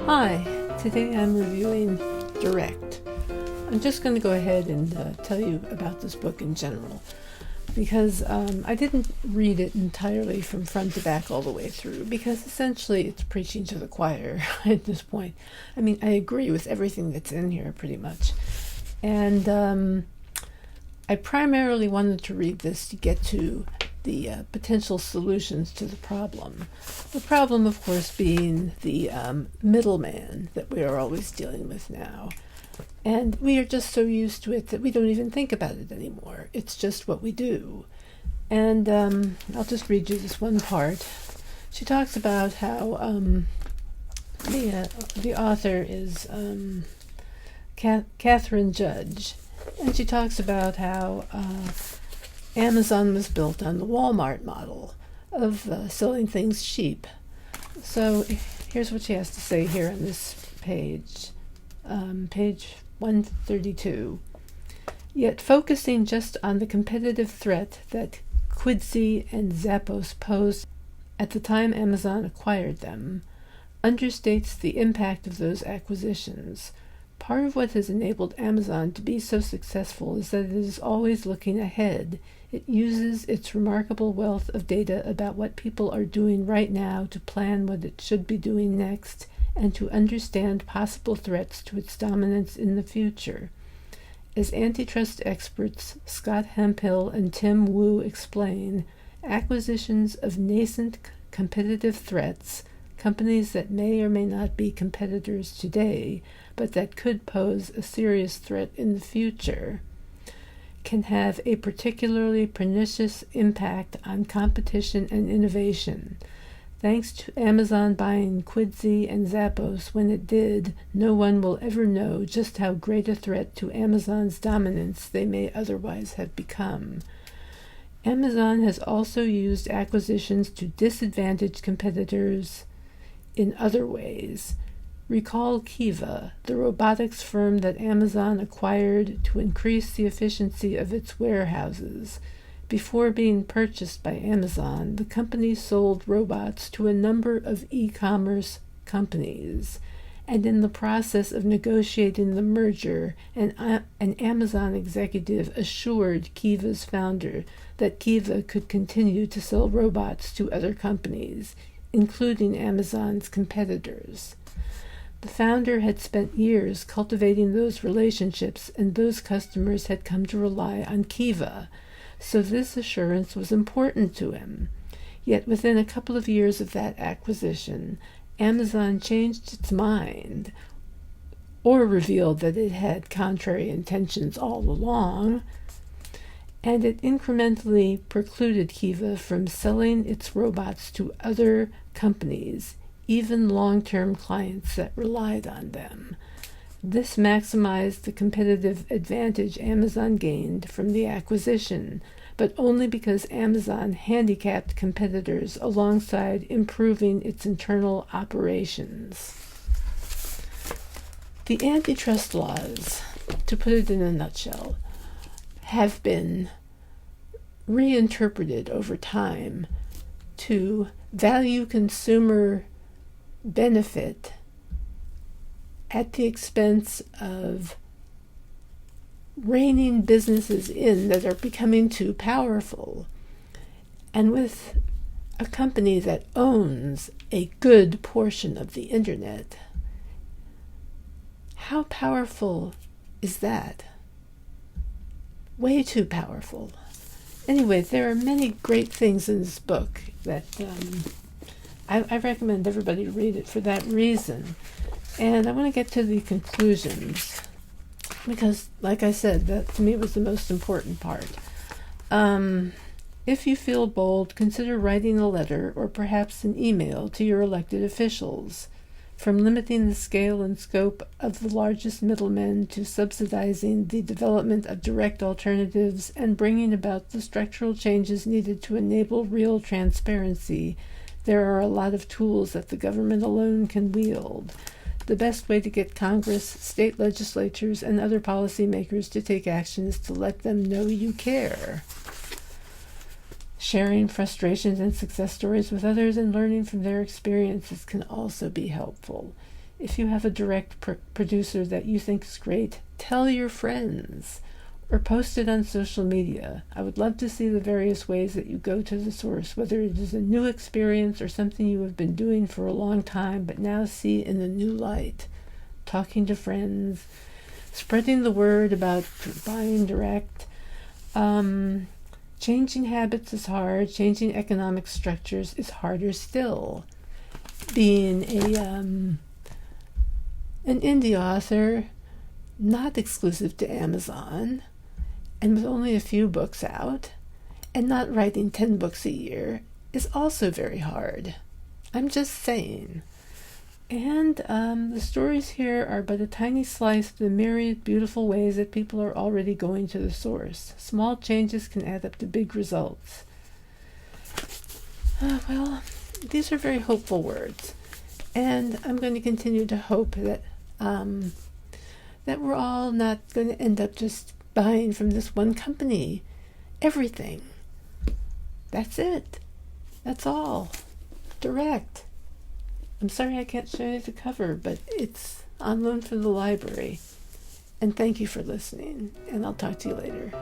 Hi, today I'm reviewing Direct. I'm just going to go ahead and tell you about this book in general because I didn't read it entirely from front to back all the way through because essentially it's preaching to the choir at this point. I mean, I agree with everything that's in here pretty much. And I primarily wanted to read this to get to the potential solutions to the problem. The problem, of course, being the middleman that we are always dealing with now. And we are just so used to it that we don't even think about it anymore. It's just what we do. And I'll just read you this one part. She talks about how the author is Kathryn Judge. And she talks about how Amazon was built on the Walmart model of selling things cheap. So here's what she has to say here on this page, page 132. Yet focusing just on the competitive threat that Quidsy and Zappos posed at the time Amazon acquired them understates the impact of those acquisitions. Part of what has enabled Amazon to be so successful is that it is always looking ahead. It uses its remarkable wealth of data about what people are doing right now to plan what it should be doing next and to understand possible threats to its dominance in the future. As antitrust experts Scott Hemphill and Tim Wu explain, acquisitions of nascent competitive threats, companies that may or may not be competitors today, but that could pose a serious threat in the future, can have a particularly pernicious impact on competition and innovation. Thanks to Amazon buying Quidsy and Zappos when it did, no one will ever know just how great a threat to Amazon's dominance they may otherwise have become. Amazon has also used acquisitions to disadvantage competitors in other ways. Recall Kiva, the robotics firm that Amazon acquired to increase the efficiency of its warehouses. Before being purchased by Amazon, the company sold robots to a number of e-commerce companies, and in the process of negotiating the merger, an Amazon executive assured Kiva's founder that Kiva could continue to sell robots to other companies, including Amazon's competitors. The founder had spent years cultivating those relationships, and those customers had come to rely on Kiva, so this assurance was important to him. Yet within a couple of years of that acquisition, Amazon changed its mind, or revealed that it had contrary intentions all along, and it incrementally precluded Kiva from selling its robots to other companies, even long-term clients that relied on them. This maximized the competitive advantage Amazon gained from the acquisition, but only because Amazon handicapped competitors alongside improving its internal operations. The antitrust laws, to put it in a nutshell, have been reinterpreted over time to value consumer benefit at the expense of reining businesses in that are becoming too powerful. And with a company that owns a good portion of the internet, how powerful is that? Way too powerful. Anyway, there are many great things in this book that I recommend everybody read it for that reason. And I want to get to the conclusions because, like I said, that to me was the most important part. If you feel bold, consider writing a letter or perhaps an email to your elected officials. From limiting the scale and scope of the largest middlemen to subsidizing the development of direct alternatives and bringing about the structural changes needed to enable real transparency, there are a lot of tools that the government alone can wield. The best way to get Congress, state legislatures, and other policymakers to take action is to let them know you care. Sharing frustrations and success stories with others and learning from their experiences can also be helpful. If you have a direct producer that you think is great, tell your friends or post it on social media. I would love to see the various ways that you go to the source, whether it is a new experience or something you have been doing for a long time but now see in a new light. Talking to friends, spreading the word about buying direct. Changing habits is hard. Changing economic structures is harder still. Being an indie author, not exclusive to Amazon, and with only a few books out, and not writing 10 books a year, is also very hard. I'm just saying. And the stories here are but a tiny slice of the myriad beautiful ways that people are already going to the source. Small changes can add up to big results. Well, these are very hopeful words. And I'm going to continue to hope that that we're all not going to end up just buying from this one company everything. That's it. That's all. Direct. I'm sorry I can't show you the cover, but it's on loan from the library. And thank you for listening, and I'll talk to you later.